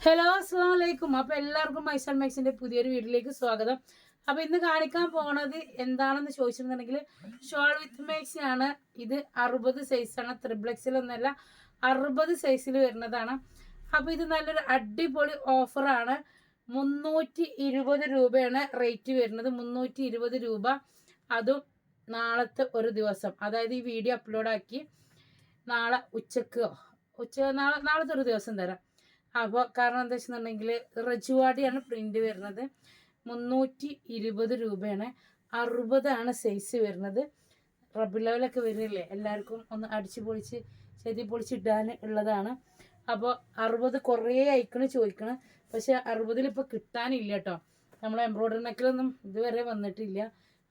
Hello അസ്സലാമു അലൈക്കും. അപ്പോൾ എല്ലാവർക്കും മൈസൽ മാക്സിന്റെ പുതിയൊരു വീഡിയോയിലേക്ക് സ്വാഗതം. അപ്പോൾ ഇന്ന് കാണിക്കാൻ പോണത് എന്താണെന്ന് ചോദിച്ചിട്ടുണ്ടെങ്കിൽ ഷോൾ വിത്ത് മാക്സി ആണ്. ഇത് 60 സൈസാണ്, ത്രിബ്ലക്സിൽ ഒന്നല്ല 60 സൈസിൽ വരുന്നതാണ്. അപ്പോൾ ഇത് നല്ലൊരു അടിപൊളി ഓഫറാണ്. 320 രൂപയാണ് റേറ്റ് വരുന്നത്. 320 രൂപ, അതും നാളത്തെ ഒരു ദിവസം, അതായത് ഈ വീഡിയോ അപ്ലോഡ് ആക്കി നാളെ നാളത്തെ ഒരു ദിവസം തരാം. അപ്പോൾ കാരണം എന്താ വെച്ചിട്ടുണ്ടെങ്കിൽ റജുവാടിയാണ് പ്രിന്റ് വരുന്നത്. 320 രൂപയാണ്. 60 സൈസ് വരുന്നത്. റബ്ബി ലെവലൊക്കെ വരുന്നില്ലേ, എല്ലാവർക്കും ഒന്ന് അടിച്ച് പൊളിച്ച് ചെതി പൊളിച്ചിടാൻ ഉള്ളതാണ്. അപ്പോൾ 60 കുറേ അയക്കണ് ചോദിക്കണം, പക്ഷെ 60 ഇപ്പോൾ കിട്ടാനില്ല കേട്ടോ. നമ്മൾ എംബ്രോയ്ഡറി നെക്കിലൊന്നും ഇതുവരെ വന്നിട്ടില്ല.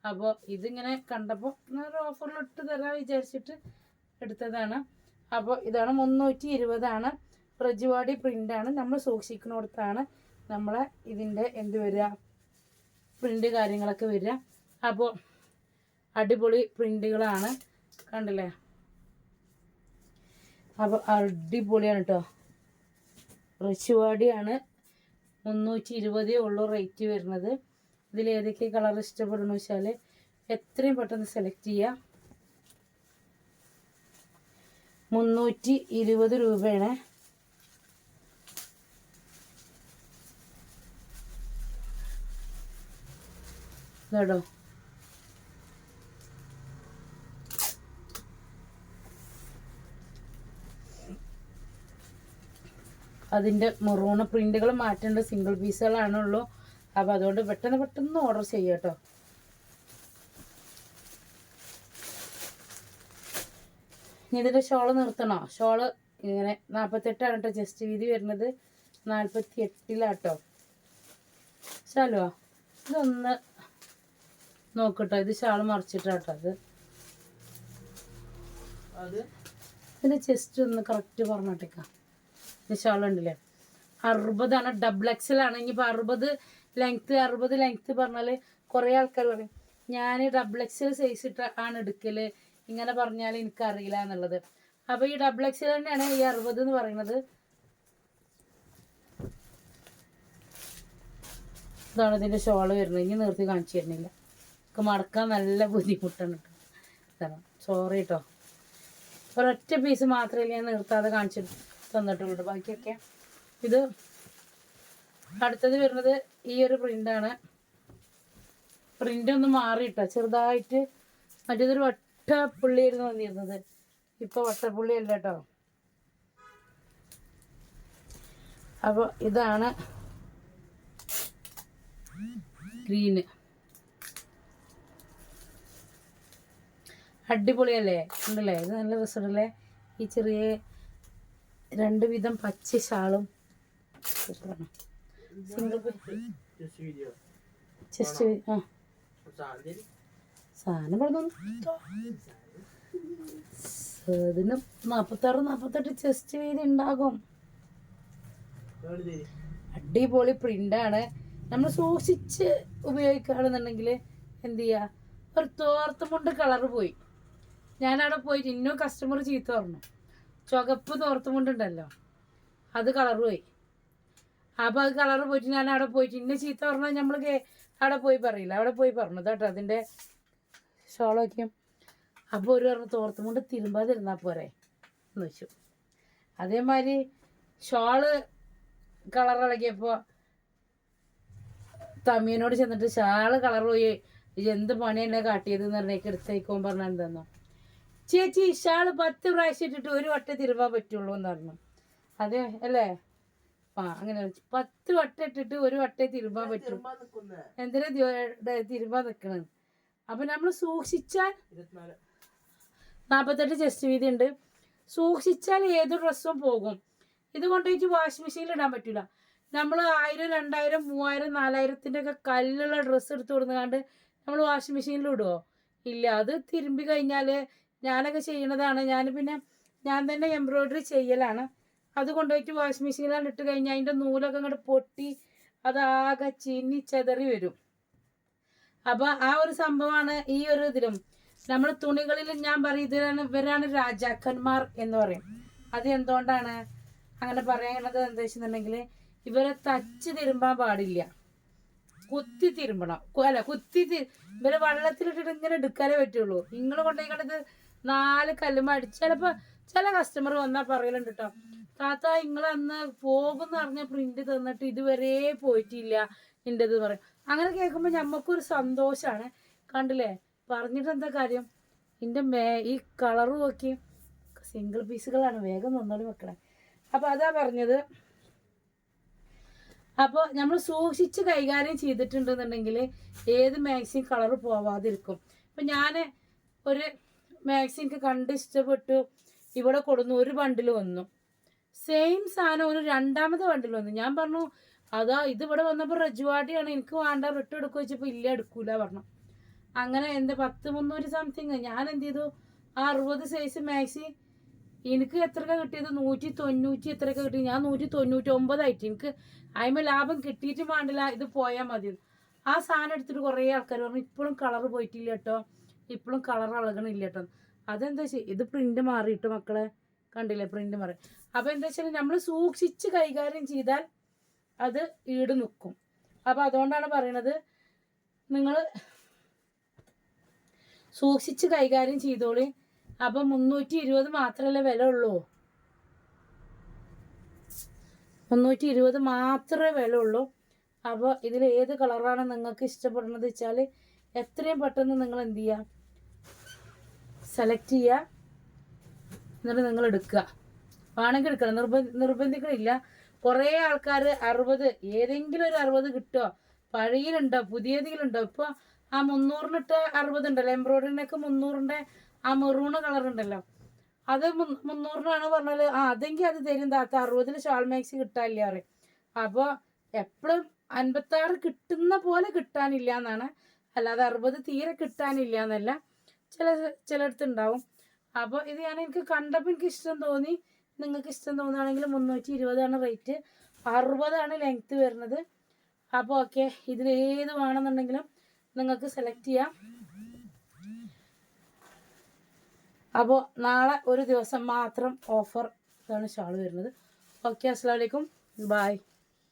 അപ്പോൾ ഇതിങ്ങനെ കണ്ടപ്പോൾ ഒരു ഓഫറിലിട്ട് തരാൻ വിചാരിച്ചിട്ട് എടുത്തതാണ്. അപ്പോൾ ഇതാണ് 320 റജുവാടി പ്രിൻ്റാണ്. നമ്മൾ സൂക്ഷിക്കുന്നിടത്താണ് നമ്മളെ ഇതിൻ്റെ എന്ത് വരിക, പ്രിൻ്റ് കാര്യങ്ങളൊക്കെ വരിക. അപ്പോൾ അടിപൊളി പ്രിൻ്റുകളാണ്, കണ്ടില്ലേ. അപ്പോൾ അടിപൊളിയാണ് കേട്ടോ. റജുവാടിയാണ്. 320 ഉള്ളൂ റേറ്റ് വരുന്നത്. ഇതിലേതൊക്കെ കളർ ഇഷ്ടപ്പെടണമെന്ന് വെച്ചാൽ എത്രയും പെട്ടെന്ന് സെലക്ട് ചെയ്യുക. 320 രൂപയാണ്. കേട്ടോ, അതിൻ്റെ മെറൂൺ പ്രിന്റുകൾ മാറ്റേണ്ട സിംഗിൾ പീസുകളാണുള്ളൂ. അപ്പോൾ അതുകൊണ്ട് പെട്ടെന്ന് ഓർഡർ ചെയ്യുക കേട്ടോ. ഇനി ഇതിൻ്റെ ഷോള് നിർത്തണോ? ഷോള് ഇങ്ങനെ 48 കേട്ടോ ചെസ്റ്റ് വീതി വരുന്നത്. 48 ശാലോ ഇതൊന്ന് നോക്കട്ടോ. ഇത് ഷാള് മറിച്ചിട്ടാട്ടോ. അത് ഇതിൻ്റെ ചെസ്റ്റ് ഒന്ന് കറക്റ്റ് പറഞ്ഞിട്ടേക്കാം. ഇത് ഷാളുണ്ടല്ലേ 60 ഡബിൾ എക്സൽ ആണ്. ഇനിയിപ്പോൾ 60 ലെങ്ത്ത് പറഞ്ഞാൽ കുറേ ആൾക്കാർ പറയും ഞാൻ ഡബിൾ എക്സൽ സൈസ് ആണ് എടുക്കൽ, ഇങ്ങനെ പറഞ്ഞാൽ എനിക്കറിയില്ല എന്നുള്ളത്. അപ്പോൾ ഈ ഡബിൾ എക്സൽ തന്നെയാണ് ഈ 60 എന്ന് പറയുന്നത്. ഇതാണ് ഇതിൻ്റെ ഷോള് വരുന്നത്. ഇനി നിർത്തി കാണിച്ചു തരുന്നില്ല, മടക്കാൻ നല്ല ബുദ്ധിമുട്ടാണ് കേട്ടോ. സോറി കേട്ടോ. ഒരൊറ്റ പീസ് മാത്രമേ ഞാൻ നിർത്താതെ കാണിച്ചിട്ട് തന്നിട്ടുള്ളൂ. ബാക്കിയൊക്കെ ഇത് അടുത്തത് വരുന്നത് ഈ ഒരു പ്രിൻ്റാണ്. പ്രിൻ്റ് ഒന്ന് മാറിയിട്ടോ ചെറുതായിട്ട്. മറ്റേതൊരു വട്ടപ്പുള്ളിയായിരുന്നു വന്നിരുന്നത്, ഇപ്പോൾ വട്ടപ്പുള്ളി അല്ല കേട്ടോ. അപ്പോൾ ഇതാണ് ഗ്രീന്. അടിപൊളിയല്ലേ, ഉണ്ടല്ലേ? ഇത് നല്ല രസമുണ്ടല്ലേ. ഈ ചെറിയ 2 വിധം പച്ച ഷാളും സിംഗിൾ ചെസ്റ്റ്. ആ സാധനം പറഞ്ഞു ഇതിന് 46-48 ചെസ്റ്റ് വീതി ഉണ്ടാകും. അടിപൊളി പ്രിൻ്റാണ്. നമ്മൾ സൂക്ഷിച്ച് ഉപയോഗിക്കുകയാണെന്നുണ്ടെങ്കിൽ എന്ത് ചെയ്യുക, ഒരു തോർത്തുമുണ്ട് കളറ് പോയി. ഞാനവിടെ പോയിട്ട് ഇന്നും കസ്റ്റമർ ചീത്ത പറഞ്ഞു, ചുവപ്പ് തോർത്തുമുണ്ടുണ്ടല്ലോ അത് കളറ് പോയി. അപ്പോൾ അത് കളറ് പോയിട്ട് ഞാൻ അവിടെ പോയിട്ട് ഇന്ന ചീത്ത പറഞ്ഞാൽ നമ്മൾ അവിടെ പോയി പറയില്ല, അവിടെ പോയി പറഞ്ഞു കേട്ടോ അതിൻ്റെ ഷോളൊക്കെയും. അപ്പോൾ ഒരു പറഞ്ഞു തോർത്തുമുണ്ട് തിരുമ്പാതിരുന്നാൽ പോരെ എന്ന് വെച്ചു. അതേമാതിരി ഷോള് കളർ ഇളകിയപ്പോൾ തമ്മിയനോട് ചെന്നിട്ട് ഷാള് കളർ പോയി, എന്ത് പണിയല്ലേ കാട്ടിയതെന്ന് പറഞ്ഞേക്ക് എടുത്തേക്കോൻ പറഞ്ഞാൽ എന്താന്നോ, ചേച്ചി ഷാള് 10 പ്രാവശ്യം ഇട്ടിട്ട് ഒരു വട്ടം തിരുമ്പാൻ പറ്റുള്ളൂ എന്ന് പറഞ്ഞു. അതെ അല്ലേ? അങ്ങനെ 10 വട്ടം ഇട്ടിട്ട് ഒരു വട്ടേ തിരുമ്പാൻ പറ്റും. എന്തിനാ തിരുമ്പാൻ നിൽക്കണത്? അപ്പം നമ്മൾ സൂക്ഷിച്ചാൽ 48 ചെസ്റ്റ് വീതി ഉണ്ട്. സൂക്ഷിച്ചാൽ ഏത് ഡ്രസ്സും പോകും. ഇത് കൊണ്ടുപോയിട്ട് വാഷിംഗ് മെഷീനിൽ ഇടാൻ പറ്റില്ല. നമ്മൾ 1000, 2000, 3000, 4000 ഒക്കെ കല്ലുള്ള ഡ്രസ്സ് എടുത്ത് കൊടുക്കാണ്ട് നമ്മൾ വാഷിംഗ് മെഷീനിൽ ഇടുമോ? ഇല്ല. അത് തിരുമ്പി കഴിഞ്ഞാൽ ഞാനൊക്കെ ചെയ്യണതാണ്. ഞാൻ തന്നെ എംബ്രോയ്ഡറി ചെയ്യലാണ്. അത് കൊണ്ടുപോയിട്ട് വാഷിംഗ് മെഷീനിലാണ് ഇട്ട് കഴിഞ്ഞാൽ അതിൻ്റെ നൂലൊക്കെ അങ്ങോട്ട് പൊട്ടി അതാകെ ചിന്നി ചെതറി വരും. അപ്പോൾ ആ ഒരു സംഭവമാണ് ഈ ഒരു ഇതിലും. നമ്മൾ തുണികളിൽ ഞാൻ പറയും ഇവരാണ് രാജാക്കന്മാർ എന്ന് പറയും. അത് എന്തുകൊണ്ടാണ് അങ്ങനെ പറയണത് എന്താ വെച്ചിട്ടുണ്ടെങ്കിൽ ഇവരെ തച്ച് തിരുമ്പാൻ പാടില്ല, കുത്തി തിരുമ്പണം. അല്ല ഇവരെ വെള്ളത്തിലിട്ടിട്ട് ഇങ്ങനെ എടുക്കാനേ പറ്റുള്ളൂ. നിങ്ങൾ കൊണ്ടുപോയി കണ്ടത് 4 കല്ലുമ്മ അടിച്ച്. ചിലപ്പോൾ ചില കസ്റ്റമർ വന്നാൽ പറയലുണ്ട് കേട്ടോ, താത്ത നിങ്ങൾ അന്ന് പോകുന്ന പറഞ്ഞ പ്രിന്റ് തന്നിട്ട് ഇതുവരെ പോയിട്ടില്ല എൻ്റെത് പറയും. അങ്ങനെ കേൾക്കുമ്പോൾ ഞമ്മക്കൊരു സന്തോഷമാണ്. കണ്ടില്ലേ, പറഞ്ഞിട്ട് എന്താ കാര്യം. എൻ്റെ ഈ കളറ് നോക്കി, സിംഗിൾ പീസുകളാണ്, വേഗം നന്നോളി മക്കളെ. അപ്പോൾ അതാ പറഞ്ഞത്. അപ്പോൾ നമ്മൾ സൂക്ഷിച്ച് കൈകാര്യം ചെയ്തിട്ടുണ്ടെന്നുണ്ടെങ്കിൽ ഏത് മാക്സിയും കളറ് പോവാതിരിക്കും. ഇപ്പം ഞാൻ ഒരു മാക്സി എനിക്ക് കണ്ട് ഇഷ്ടപ്പെട്ടു, ഇവിടെ കൊടുന്നു, ഒരു ബണ്ടിൽ വന്നു. സെയിം സാധനം ഒരു 2ാമത്തെ ബണ്ടിൽ വന്നു. ഞാൻ പറഞ്ഞു അതാ ഇത് ഇവിടെ വന്നപ്പോൾ റജുവാടിയാണ്, എനിക്ക് വേണ്ട, റിട്ടേൺ എടുക്കുക വെച്ചപ്പോൾ ഇല്ല എടുക്കൂല പറഞ്ഞു. അങ്ങനെ എൻ്റെ 10-300 സംതിങ്. ഞാൻ എന്ത് ചെയ്തു, ആ 60 സൈസ് മാക്സി എനിക്ക് എത്രയൊക്കെ കിട്ടിയത്, 190 എത്രയൊക്കെ കിട്ടി. ഞാൻ 199 ആയിട്ട് എനിക്ക് അതിന് ലാഭം കിട്ടിയിട്ട് വേണ്ടില്ല, ഇത് പോയാൽ മതി. ആ സാധനം എടുത്തിട്ട് കുറേ ആൾക്കാർ പറഞ്ഞു ഇപ്പോഴും കളറ് പോയിട്ടില്ല കേട്ടോ, ഇപ്പോഴും കളർ ഇളകണില്ല കേട്ടോ. അതെന്താ ഇത് പ്രിന്റ് മാറിയിട്ട് മക്കളെ, കണ്ടില്ലേ പ്രിന്റ് മാറി. അപ്പോൾ എന്താ വെച്ചാൽ നമ്മൾ സൂക്ഷിച്ച് കൈകാര്യം ചെയ്താൽ അത് ഈട് നിൽക്കും. അപ്പോൾ അതുകൊണ്ടാണ് പറയണത്, നിങ്ങൾ സൂക്ഷിച്ച് കൈകാര്യം ചെയ്തോളി. അപ്പം 320 മാത്രമല്ലേ വില ഉള്ളൂ, 320 മാത്രമേ വില ഉള്ളൂ. അപ്പോൾ ഇതിൽ ഏത് കളറാണ് നിങ്ങൾക്ക് ഇഷ്ടപ്പെടുന്നത് വെച്ചാൽ എത്രയും പെട്ടെന്ന് നിങ്ങൾ എന്ത് ചെയ്യുക, സെലക്ട് ചെയ്യുക, എന്നിട്ട് നിങ്ങൾ എടുക്കുക. വേണമെങ്കിൽ എടുക്കണം, നിർബന്ധിക്കണില്ല. കുറേ ആൾക്കാർ 60 ഏതെങ്കിലും ഒരു 60 കിട്ടുമോ, പഴയതിലുണ്ടോ പുതിയതിലുണ്ടോ. ഇപ്പോൾ ആ 300-നിട്ട 60 ഉണ്ടല്ലോ, എംബ്രോയിഡറിനൊക്കെ 300-ൻ്റെ ആ മെറൂണ് കളർ ഉണ്ടല്ലോ, അത് 300-നാണ് പറഞ്ഞാൽ അതെങ്കിൽ അത് തരും താത്ത, 60-ൽ ഷാൾ മാക്സി കിട്ടാനില്ല പറയും. അപ്പോൾ എപ്പോഴും 56 കിട്ടുന്ന പോലെ കിട്ടാനില്ല എന്നാണ്, അല്ലാതെ 60 തീരെ കിട്ടാനില്ല എന്നല്ല, ചിലയിടത്തുണ്ടാവും. അപ്പോൾ ഇത് എനിക്ക് കണ്ടപ്പോൾ എനിക്ക് ഇഷ്ടം തോന്നി. നിങ്ങൾക്ക് ഇഷ്ടം തോന്നുകയാണെങ്കിൽ 320 റേറ്റ്, 60 ലെങ്ത്ത് വരുന്നത്. അപ്പോൾ ഓക്കെ, ഇതിലേത് വേണമെന്നുണ്ടെങ്കിലും നിങ്ങൾക്ക് സെലക്ട് ചെയ്യാം. അപ്പോൾ നാളെ ഒരു ദിവസം മാത്രം ഓഫർ ഇതാണ് ഷാൾ വരുന്നത്. ഓക്കെ, അസ്സലാമു അലൈക്കും, ബായ്.